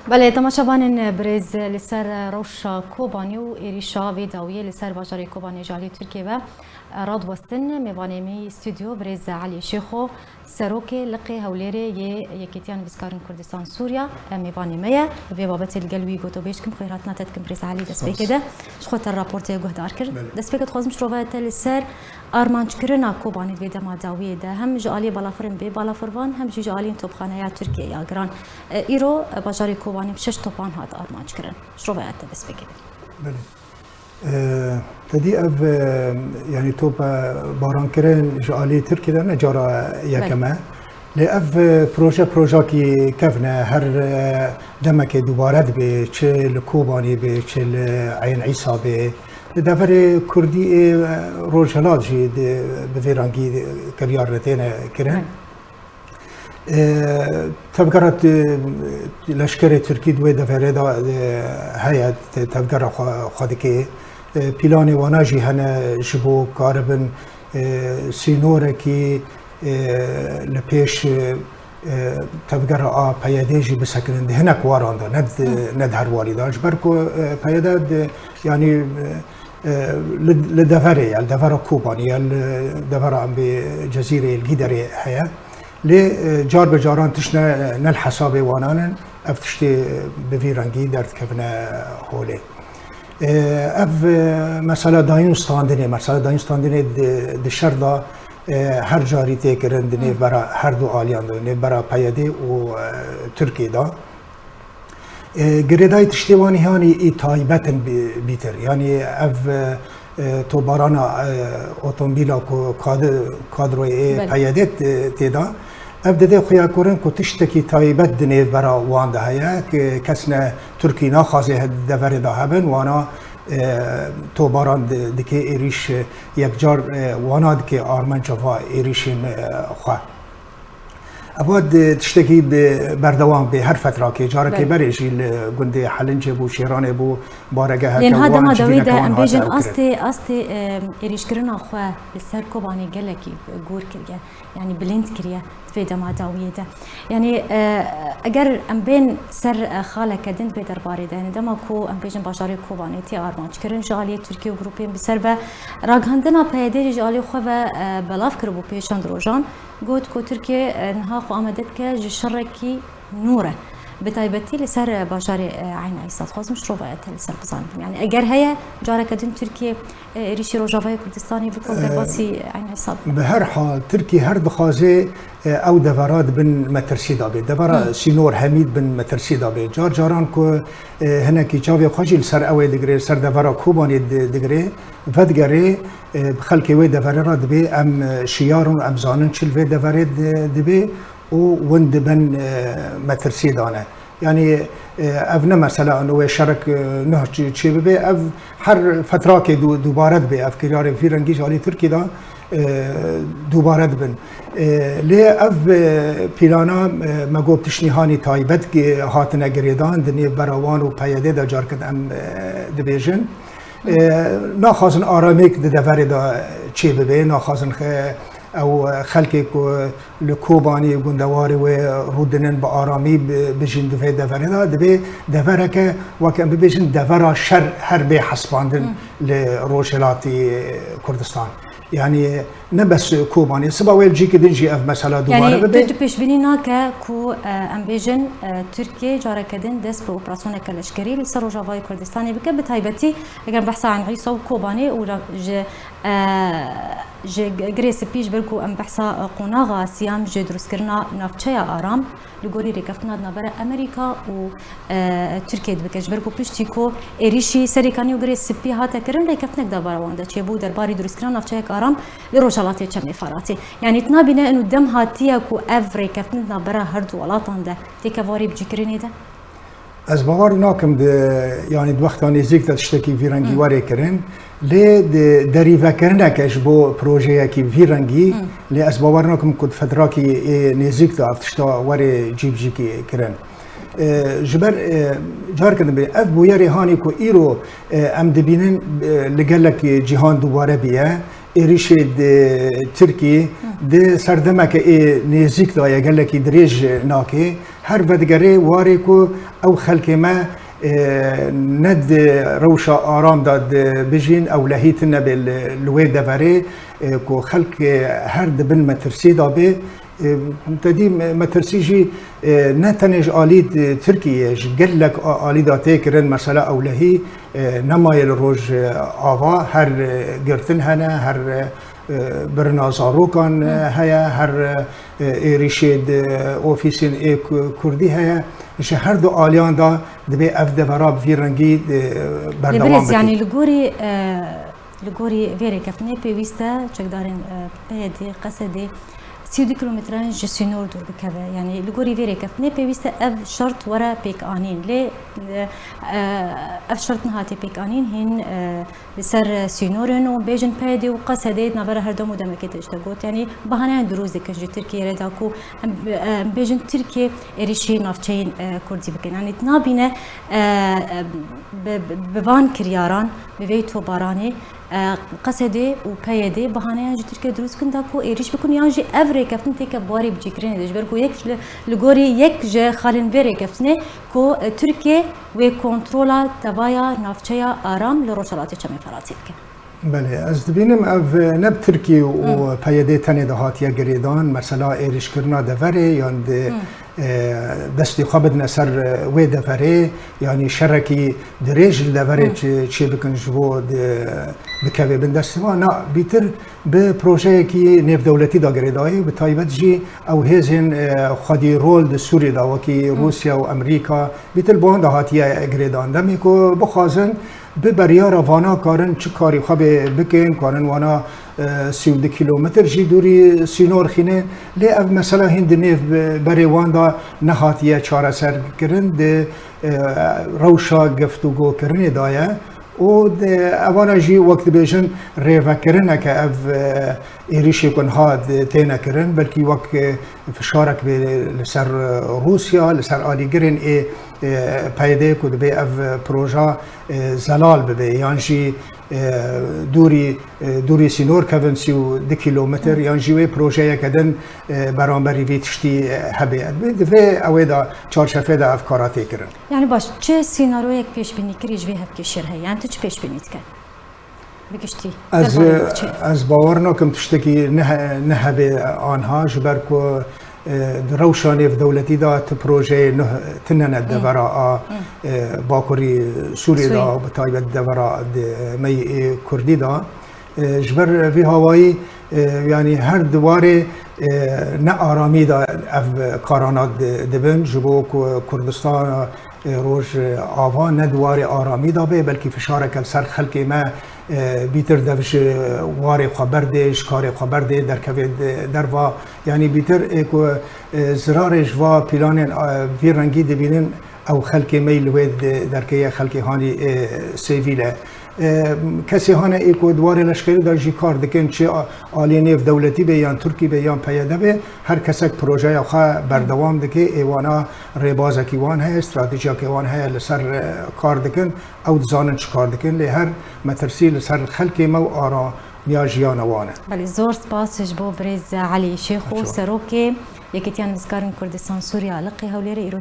بله تماشاوان برز لسر روشا کوبانی و ایریشا ویداویه لسر باجاری کوبانی جالی ترکیه و راد وستن میوانمی استودیو برز علی شیخو سروکی لقی هولری یکیتیان بسکارن کردستان سوریا میوانمیه و بابت الگلوی گوتو بیشکم خیرات نتت کم برز علی دست بکده شخوت الراپورت گهدار کرد دست بکد خوازم شروعات لسر آرمانج کرنا کوبانی ویدا ما داویه ده هم جالی بالافرن به بالافروان هم جالی توبخانه یا ترکیه یا گران ایرو باجاری کوبانی بشش توبان هات آرمانج کرن شروعات دست بکده. بله. تدي أب يعني توب باران كرين جالي تركي ده نجارة يكما لأب بروجا كي كفنا هر دمك دوباره بچه لكوباني بچه عين عيسى ب دفر كردي روجلات جي بفيرانجي كريارتين كرين تفكرت لشكر تركي دوي دفر دا هيئة تفكر خادكي پیلانی وانجی هنه جبو کاربن سینوره کی لپیش تفکر پیادهی بسکنند هنک وارانده ند هر واریداش برکو پیاده یعنی لدفره یال دفره کوبانی یال دفره ام به جزیره الگیدره هیا لی جار بجاران تشنه نل حساب وانان افتشتی بفیرنگی درد کفنه هوله اف مثلا داین استاندنی دشردا هر جاری تکرند نه برای هر دو آلیان نه برای پیاده و ترکیه دا گردای تشتیوانی هانی ای تایبتن بیتر یعنی اف تو بارانا اتومبیلا کو کادروی پیاده تیدا اف دده خویا کورن کو تشتکی تایبت دنیو برا وان ده هیا که کسنا ترکی ناخوازه دور ده هبن وانا تو باران دکی ایریش یک جار وانا دکی آرمان جوا ایریشین خواه اباد تشتکی بردوام به هر فتره که جاره که بریجی گنده حلنج بو شیران بو بارگه هر لان هذا ما دويدا ام بيجن استي ایریش کرنا خواه بسر کوبانی گلکی گور کریا يعني بلند كريا تفيدا ما داويدا يعني اگر ام بين سر خاله كدن بيدر باريدا يعني دما كو ام بيجن باشاري كوباني تي ارمانج كرن جالي تركيا وغروبين بسر با راغهندنا بيدي جالي خو بلاف كربو بيشان دروجان قلت كو تركيا نها خو امدت ك شركي نوره بتايبتي لسر باشاري عين عيسى خاص مش ربعت لسر بزان يعني اگر هي جارك دين تركيا ريشي روجافاي كردستاني بكو درباسي عين عيسى بهر حال تركيا هر دخازه او دفرات بن مترسيدا به دفرا سينور حميد بن مترسيدا به جاران كو هناكي جاوي خاجي لسر او دغري سر دفرا كوباني دغري فدغري بخلكي وي دفرات به ام شيارون ام زانن چل وي دفرات دبي وند بن مترسيدانه يعني افنا مثلا انه شرك نه چی به اف هر فتره که دوباره به افکار فیرنگی جالی ترکی دا دوباره بن لی اف پیلانا مگو تشنیهانی تایبت که هاتنه گریدان دنی براوان و پیاده دا جار کد ام دبیجن ناخوازن آرامیک دفره دا چی به ناخوازن او خلقی که لکوبانی گندواری و رودنن با آرامی بجن دفعه دفره دا دبی دفره که وکم ببیجن دفره شر حربی حسباندن لروشلاتی کردستان يعني نبس كوباني سبا ويلجي كدنجي اف مثلا دوباره يعني بدو پیش بینی ناکه کو امبیجن ترکیه جاره کدن دست به اپراسیون کلشکری لسر روجاوای کردستانی بکه به تایبتی اگر بحث عن عیسی و کوبانی و ج گریس پیش برکو ام بحث قناغا سیام ج دروس کرنا نافچه آرام لگوری رکفتنا نبره امریکا و ترکیه بکش برکو پشتی کو ایریشی سریکانی و گریس پی هاته کرن رکفتنک دبره وانده چه بود درباری دروس کرنا نافچه آرام لروجالاتي چم افاراتي يعني تنابينا انه دم هاتيا كو افري كفتنا برا هرد ولاتان ده تيكافاري بجكريني ده از باور ناکم يعني دوقتانی زیک تشتکی ویرنگی واری کرن لی دریوه کرنه کش بو پروژه کی ویرنگی لی از باور ناکم کد فتره کی نزیک تا افتشتا واری جیب کی کرن جبر جار کردن به اف بویاری هانی کو ایرو ام دبینن لگلک جهان دوباره بیه ایریش ترکی ده سردمه که نزیک دایه گله کی دریج ناکی هر ودگره واره کو او خلق ما ند روشا آرام داد بجین او لهیت نبل لوی دواره کو خلق هر دبن مترسی دابه تدي مترسيجي نتنج آليد تركيا جلك آليدا تكرن مثلا أولهي نمايل روج آوا هر جرتن هنا هر برنازاروكان هيا هر إيريشيد أوفيسين كردي هيا هر دو آليان دا دبي أفد فراب في رنجي بردوام يعني لغوري فيري كفني بيويستا چكدارن بيدي قصدي 32 كيلومتران جسي نور دور بكذا يعني لغوري فيري كفني بيويستا اف شرط ورا بيك انين لي اف شرط نهاتي بيك انين هن بسر سينورن وبيجن بيدي وقصدي نبر هردو مدمكت اشتغوت يعني بهانه دروز دكج تركيا رداكو بيجن تركيا اريشي نافچين كردي بكن يعني تنابينه بوان كرياران بويتو باراني قصدي وبيدي بهانه تركيا دروز كن داكو اريش بكون يانجي افري كفتن تيك باري بجيكرين دجبركو يك لغوري يك ج خالن فيري كفتنه كو تركيا وكنترولا تبايا نافچيا آرام لروشالاتي چمي فراتي بكن بله از دبینم اف نب ترکی و پیاده تنه دهاتیا گریدان مثلا ایرش کرنا دفره یاند دستی خوابد نسر وی دفره یعنی شرکی دریج دفره چه بکن جبو بکوی بندستی و نه بیتر به پروژه کی نف دولتی دا گریدایی به تایبت جی او هزین خودی رول د سوری دا وکی روسیا و امریکا بیتر بان دهاتیا گریدان دمی کو بخوازن به بریار وانا کارن چه کاری خواب بکن کارن وانا 32 کیلومتر جی دوری سینور خینه لی اف مثلا هند نیف بری واندا نهاتیه چاره سر کرن ده روشا گفتگو کرن دایه و اوانا جی وقت بیشن ریوه کرن که اف ایریشی کن هاد تینا کرن بلکی وقت فشارک به لسر روسیا لسر آلی گرن ای پیده کد به اف پروژه زلال ببه یعنی دوری سینور کون 32 کیلومتر یعنی جوی پروژه کدن برانبری ویتشتی هبه دفعه اویدا چارچفه دا افکاراتی کرن یعنی باش چه سیناروی یک پیش بینی کری جوی هف کشیر هی یعنی تو چه پیش بینید کن بگشتی از باور نکم تشتکی نه به آنها جبرکو روشانه في دولتي دا بروجي تنن الدفراء باكوري سوري دا بتايب الدفراء مي كردي دا جبر في هواي يعني هر دواري نآرامی دا اف کارانات دبن جبو کردستان روش آوا ندوار آرامی دا به بلکه فشار کل سر خلق ما بیتر دوش وار خبر ده شکار خبر ده در کوید در و یعنی بیتر اکو زرارش و پیلان وی رنگی دبینن او خلق میل وید در که خلق هانی سیویله کسی هانه ایکو دوار لشکری در جی کار دکن چه آلینیف دولتی به یا ترکی به یا پیاده به هر کسک پروژه خواه بردوام دکه ایوانا ریبازکی وان های استراتژیاکی وان های لسر کار دکن او دزانن چه کار دکن لی هر مترسی لسر خلق مو آرا میا جیان وانه بله زور سپاس جبو بریز علی شیخو سروکی یکیتیان وزگارن کردستان سوریا لقی هولیره ایرو